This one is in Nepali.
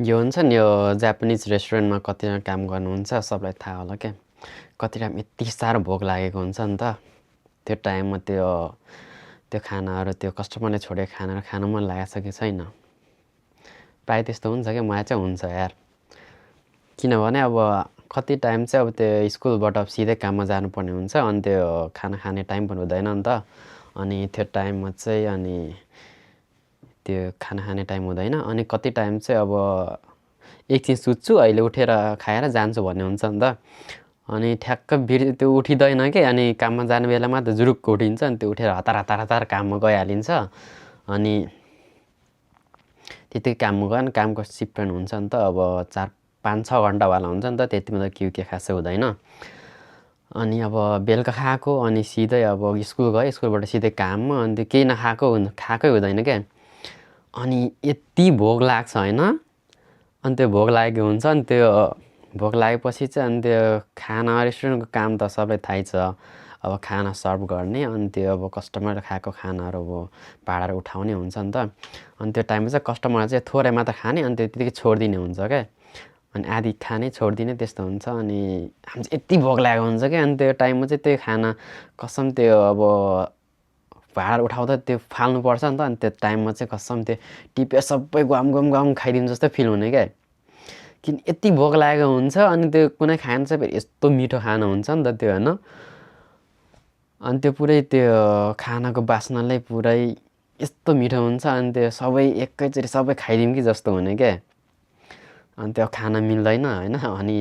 यो हुन्छ नि यो जापानिज रेस्टुरेन्टमा कतिजना काम गर्नुहुन्छ सबलाई थाहा होला क्या। कति टाइम यति साह्रो भोक लागेको हुन्छ नि त त्यो टाइममा त्यो खानाहरू त्यो कस्टमरले छोडेको खानाहरू खान मन लागेको छ कि छैन। प्रायः त्यस्तो हुन्छ क्या, मलाई चाहिँ हुन्छ यार। किनभने अब कति टाइम चाहिँ अब त्यो स्कुलबाट सिधै काममा जानुपर्ने हुन्छ अनि त्यो खाना खाने टाइम पनि हुँदैन नि त। अनि त्यो टाइममा चाहिँ अनि त्यो खाना खाने टाइम हुँदैन अनि कति टाइम चाहिँ अब एकछिन सुत्छु अहिले उठेर खाएर जान्छु भन्ने हुन्छ नि त। अनि ठ्याक्क त्यो उठिँदैन कि अनि काममा जाने बेलामा त जुरुक्क उठिन्छ अनि त्यो उठेर हतार हतार हतार काममा गइहालिन्छ। अनि त्यतिकै काममा गयो नि कामको सिफ्ट पनि हुन्छ नि त अब 4-5-6 घन्टावाला हुन्छ नि त, त्यतिमा त के खासै हुँदैन। अनि अब बेलुका खाएको अनि सिधै अब स्कुल गयो, स्कुलबाट सिधै काममा अनि त्यो केही खाएकै हुँदैन क्या। अनि यति भोक लाग्छ होइन। अनि त्यो भोक लागेको हुन्छ अनि त्यो भोक लागेपछि चाहिँ अनि त्यो खाना रेस्टुरेन्टको काम त सबलाई थाहै छ। अब खाना सर्भ गर्ने अनि त्यो अब कस्टमरले खाएको खानाहरू अब भाँडाहरू उठाउने हुन्छ नि त। अनि त्यो टाइममा चाहिँ कस्टमरले चाहिँ थोरै मात्र खाने अनि त्यतिकै छोडिदिने हुन्छ क्या। अनि आधी खाने छोडिदिने त्यस्तो हुन्छ। अनि हामी चाहिँ यति भोक लागेको हुन्छ क्या अनि त्यो टाइममा चाहिँ त्यो खाना कसम त्यो अब भाँडा उठाउँदा त्यो फाल्नुपर्छ नि त। अनि त्यो टाइममा चाहिँ कसम त्यो टिपेर सबै ग्वाम खाइदिनु जस्तो फिल हुने क्या। किन यति भोक लागेको हुन्छ अनि त्यो कुनै खाना चाहिँ फेरि यस्तो मिठो खाना हुन्छ नि त त्यो होइन। अनि त्यो पुरै त्यो खानाको बास्नाले पुरै यस्तो मिठो हुन्छ अनि त्यो सबै एकैचोटि सबै खाइदिउँ कि जस्तो हुने क्या। अनि त्यो खाना मिल्दैन होइन। अनि